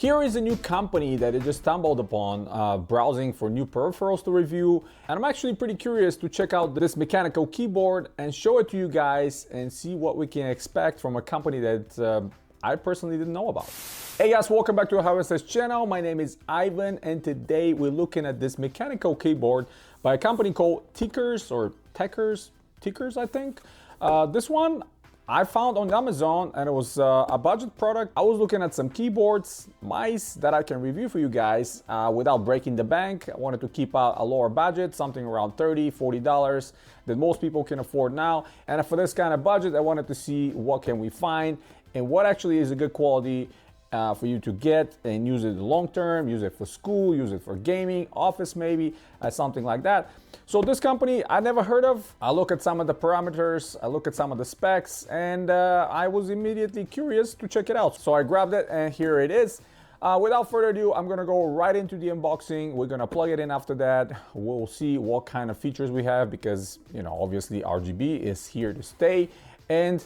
Here is a new company that I just stumbled upon browsing for new peripherals to review, and I'm actually pretty curious to check out this mechanical keyboard and show it to you guys and see what we can expect from a company that I personally didn't know about. Hey guys, welcome back to our Harvesters channel. My name is Ivan, and today we're looking at this mechanical keyboard by a company called Teekers or Teekers, I think. This one I found on Amazon, and it was a budget product. I was looking at some keyboards, mice that I can review for you guys without breaking the bank. I wanted to keep a lower budget, something around $30, $40 that most people can afford now. And for this kind of budget, I wanted to see what can we find and what actually is a good quality for you to get and use it long term, use it for school, use it for gaming, office maybe, something like that. So this company I never heard of. I look at some of the parameters, I look at some of the specs, and I was immediately curious to check it out. So I grabbed it and here it is. Without further ado, I'm gonna go right into the unboxing. We're gonna plug it in after that. We'll see what kind of features we have because, you know, obviously RGB is here to stay. And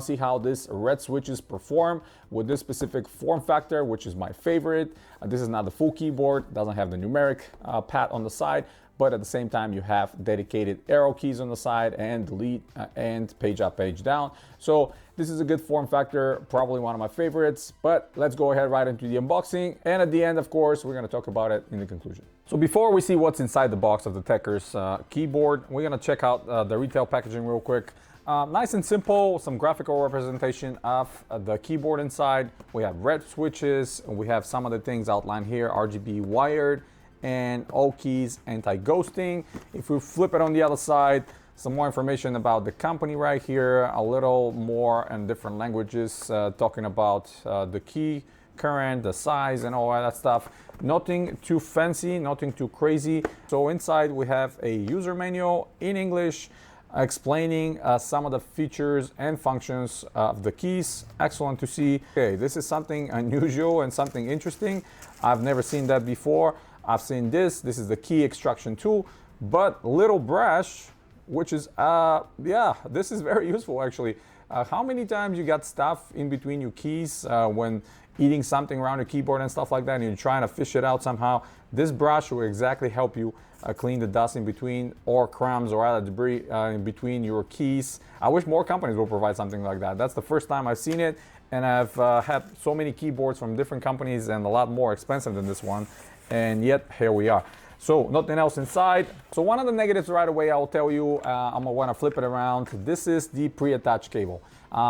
see how this red switches perform with this specific form factor, which is my favorite. This is not the full keyboard, doesn't have the numeric pad on the side, but at the same time you have dedicated arrow keys on the side and delete and page up, page down. So this is a good form factor, probably one of my favorites, but let's go ahead right into the unboxing. And at the end, of course, we're gonna talk about it in the conclusion. So before we see what's inside the box of the Teekers keyboard, we're gonna check out the retail packaging real quick. Nice and simple, some graphical representation of the keyboard inside. We have red switches, and we have some of the things outlined here, RGB wired, and all keys, anti-ghosting. If we flip it on the other side, some more information about the company right here, a little more in different languages, talking about the key current, the size, and all that stuff. Nothing too fancy, nothing too crazy. So inside we have a user manual in English, explaining some of the features and functions of the keys. Excellent to see. Okay, this is something unusual and something interesting. I've never seen that before. I've seen this is the key extraction tool, but little brush, which is, yeah, this is very useful actually. How many times you got stuff in between your keys when eating something around your keyboard and stuff like that, and you're trying to fish it out somehow? This brush will exactly help you clean the dust in between, or crumbs or other debris in between your keys. I wish more companies will provide something like that. That's the first time I've seen it, and I've had so many keyboards from different companies and a lot more expensive than this one, and yet here we are. So nothing else inside. So one of the negatives right away, I'll tell you, I'm gonna wanna flip it around. This is the pre-attached cable.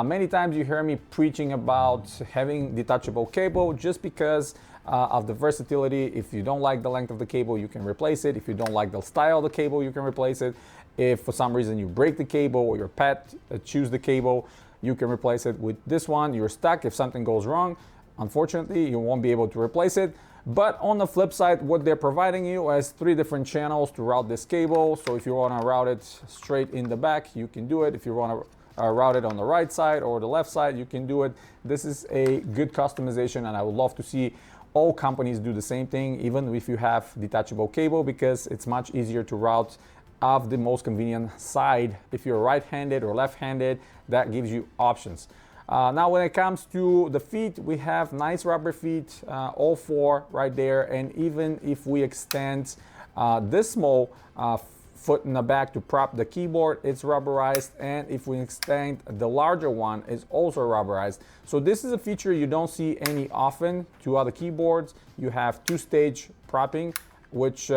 Many times you hear me preaching about having detachable cable just because of the versatility. If you don't like the length of the cable, you can replace it. If you don't like the style of the cable, you can replace it. If for some reason you break the cable or your pet chews the cable, you can replace it. With this one, you're stuck. If something goes wrong, unfortunately, you won't be able to replace it. But on the flip side, what they're providing you is 3 different channels to route this cable. So if you want to route it straight in the back, you can do it. If you want to route it on the right side or the left side, you can do it. This is a good customization, and I would love to see all companies do the same thing, even if you have detachable cable, because it's much easier to route of the most convenient side. If you're right-handed or left-handed, that gives you options. Now when it comes to the feet, we have nice rubber feet, all 4 right there. And even if we extend this small foot in the back to prop the keyboard, it's rubberized. And if we extend the larger one, it's also rubberized. So this is a feature you don't see any often to other keyboards. You have 2-stage propping, which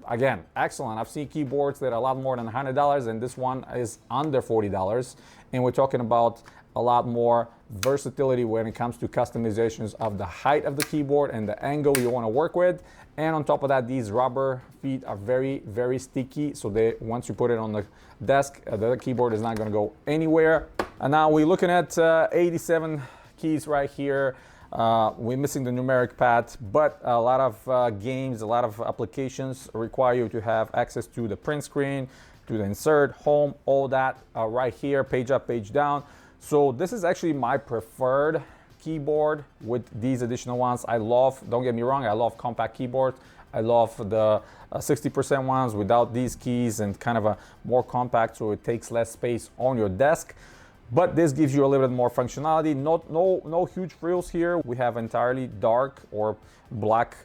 again, excellent. I've seen keyboards that are a lot more than $100, and this one is under $40. And we're talking about a lot more versatility when it comes to customizations of the height of the keyboard and the angle you want to work with. And on top of that, these rubber feet are very, very sticky. So once you put it on the desk, the keyboard is not going to go anywhere. And now we're looking at 87 keys right here. We're missing the numeric pad, but a lot of games, a lot of applications require you to have access to the print screen, to the insert, home, all that right here, page up, page down. So this is actually my preferred keyboard with these additional ones. I love, don't get me wrong, I love compact keyboards. I love the 60% ones without these keys and kind of a more compact, so it takes less space on your desk. but this gives you a little bit more functionality. No huge frills here. We have entirely dark or black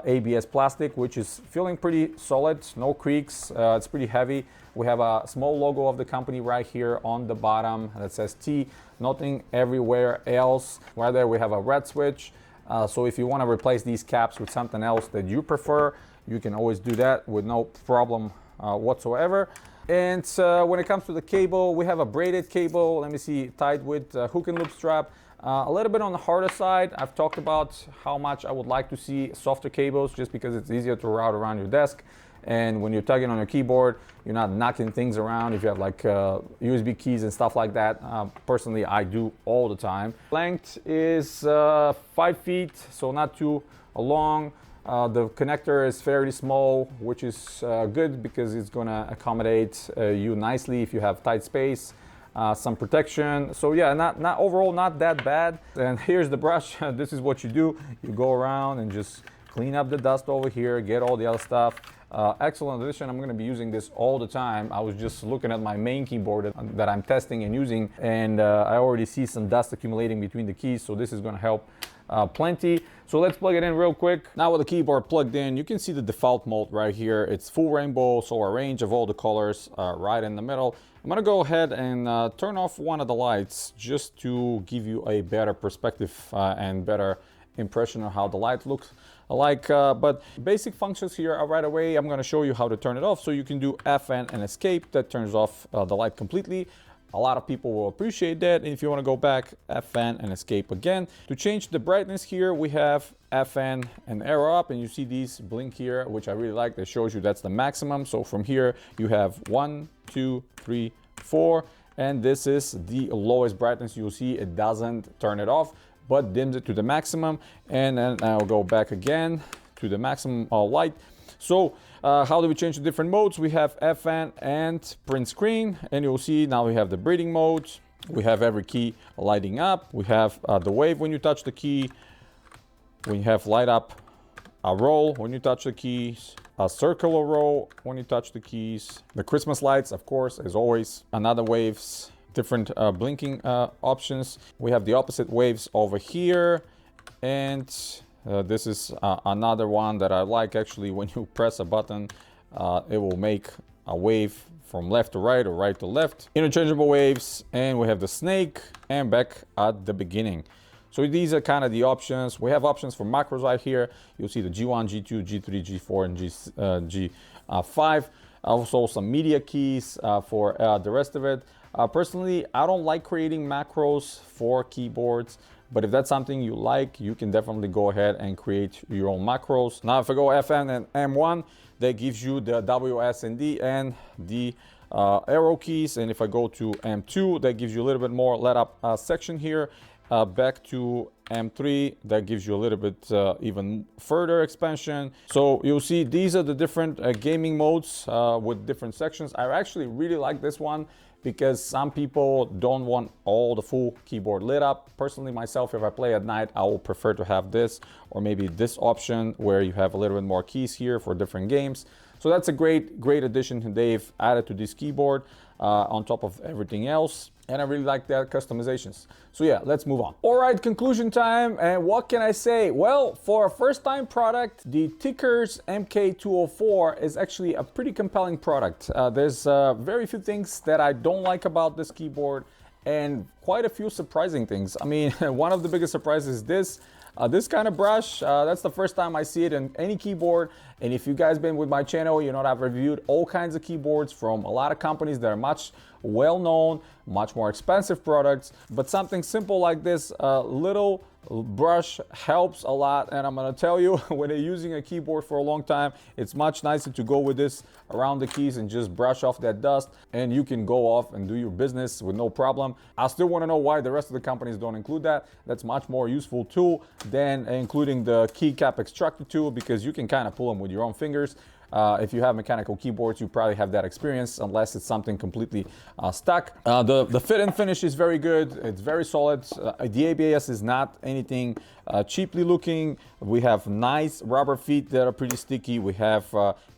ABS plastic, which is feeling pretty solid, no creaks, it's pretty heavy. We have a small logo of the company right here on the bottom that says T, nothing everywhere else. Right there we have a red switch, so if you want to replace these caps with something else that you prefer, you can always do that with no problem whatsoever. And when it comes to the cable, we have a braided cable, let me see, tied with hook and loop strap. A little bit on the harder side. I've talked about how much I would like to see softer cables just because it's easier to route around your desk. And when you're tugging on your keyboard, you're not knocking things around. If you have like USB keys and stuff like that, personally, I do all the time. Length is 5 feet, so not too long. The connector is fairly small, which is good because it's gonna accommodate you nicely if you have tight space. Some protection, so yeah, not overall not that bad. And here's the brush. This is what you do. You go around and just clean up the dust over here, get all the other stuff. Excellent addition. I'm going to be using this all the time. I was just looking at my main keyboard that I'm testing and using, and I already see some dust accumulating between the keys, so this is going to help plenty. So let's plug it in real quick. Now with the keyboard plugged in, you can see the default mode right here. It's full rainbow, so a range of all the colors right in the middle. I'm gonna go ahead and turn off one of the lights just to give you a better perspective and better impression of how the light looks like. But basic functions here are right away. I'm gonna show you how to turn it off. So you can do FN and escape. That turns off the light completely. A lot of people will appreciate that. And if you want to go back, FN and escape again. To change the brightness here, we have FN and arrow up, and you see these blink here, which I really like. That shows you that's the maximum. So from here, you have 1, 2, 3, 4, and this is the lowest brightness. You'll see it doesn't turn it off, but dims it to the maximum. And then I'll go back again to the maximum light. So how do we change the different modes? We have FN and print screen, and you'll see now we have the breathing mode. We have every key lighting up. We have the wave when you touch the key. We have light up, a roll when you touch the keys, a circular roll when you touch the keys. The Christmas lights, of course, as always. Another waves, different blinking options. We have the opposite waves over here, and this is another one that I like. Actually, when you press a button, it will make a wave from left to right or right to left. Interchangeable waves, and we have the snake, and back at the beginning. So these are kind of the options. We have options for macros right here. You'll see the G1, G2, G3, G4, and G5. Also some media keys for the rest of it. Personally, I don't like creating macros for keyboards, but if that's something you like, you can definitely go ahead and create your own macros. Now, if I go FN and M1, that gives you the W, S, and D and the arrow keys. And if I go to M2, that gives you a little bit more let up section here. Back to M3, that gives you a little bit even further expansion. So you'll see these are the different gaming modes with different sections. I actually really like this one because some people don't want all the full keyboard lit up. Personally, myself, if I play at night, I will prefer to have this, or maybe this option where you have a little bit more keys here for different games. So that's a great addition they've added to this keyboard on top of everything else. And I really like their customizations. So yeah, let's move on. All right, conclusion time. And what can I say? Well, for a first time product, the Tickers MK204 is actually a pretty compelling product. There's very few things that I don't like about this keyboard, and quite a few surprising things. I mean, one of the biggest surprises is this kind of brush. That's the first time I see it in any keyboard. And if you guys been with my channel, you know that I've reviewed all kinds of keyboards from a lot of companies that are much well-known, much more expensive products. But something simple like this little brush helps a lot. And I'm gonna tell you, when you're using a keyboard for a long time, it's much nicer to go with this around the keys and just brush off that dust, and you can go off and do your business with no problem. I still want to know why the rest of the companies don't include that. That's much more useful tool than including the keycap extractor tool, because you can kind of pull them with your own fingers. If you have mechanical keyboards, you probably have that experience, unless it's something completely stuck. The fit and finish is very good. It's very solid. The ABS is not anything cheaply looking. We have nice rubber feet that are pretty sticky. We have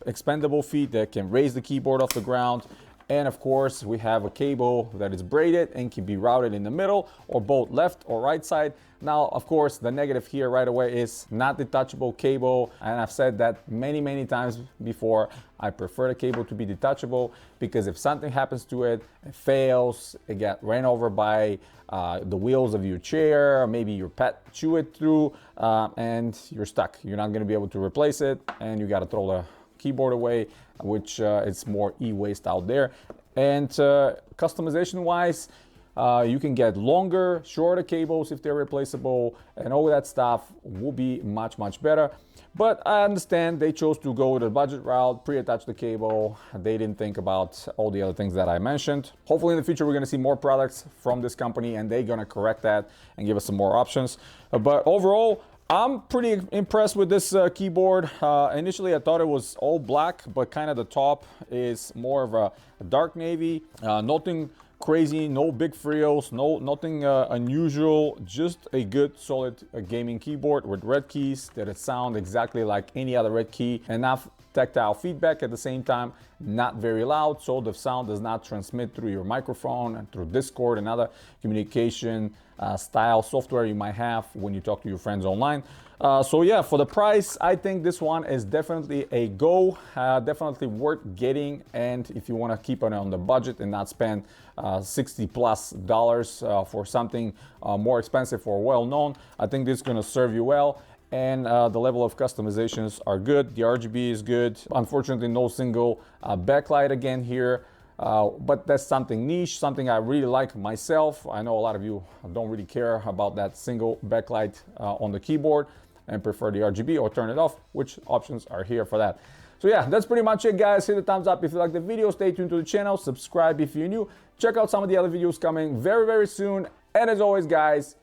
expandable feet that can raise the keyboard off the ground. And of course, we have a cable that is braided and can be routed in the middle or both left or right side. Now, of course, the negative here right away is not detachable cable. And I've said that many times before. I prefer the cable to be detachable because if something happens to it, it fails, it got ran over by the wheels of your chair, or maybe your pet chew it through, and you're stuck. You're not gonna be able to replace it, and you gotta throw the keyboard away, which it's more e-waste out there. And customization wise, you can get longer, shorter cables if they're replaceable, and all that stuff will be much better. But I understand they chose to go the budget route, pre-attach the cable. They didn't think about all the other things that I mentioned. Hopefully in the future we're gonna see more products from this company and they're gonna correct that and give us some more options. But overall, I'm pretty impressed with this keyboard. Initially I thought it was all black, but kind of the top is more of a dark navy. Nothing crazy, no big frills, nothing unusual, just a good solid gaming keyboard with red keys that sound exactly like any other red key, enough tactile feedback at the same time, not very loud, so the sound does not transmit through your microphone and through Discord and other communication style software you might have when you talk to your friends online. So yeah, for the price, I think this one is definitely a go, definitely worth getting. And if you want to keep it on the budget and not spend $60+ for something more expensive or well known, I think this is going to serve you well. And the level of customizations are good. The RGB is good. Unfortunately, no single backlight again here. But that's something niche, something I really like myself. I know a lot of you don't really care about that single backlight on the keyboard and prefer the RGB or turn it off, which options are here for that. So yeah, that's pretty much it, guys. Hit the thumbs up if you like the video. Stay tuned to the channel. Subscribe if you're new. Check out some of the other videos coming very soon. And as always, guys,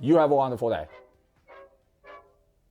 you have a wonderful day.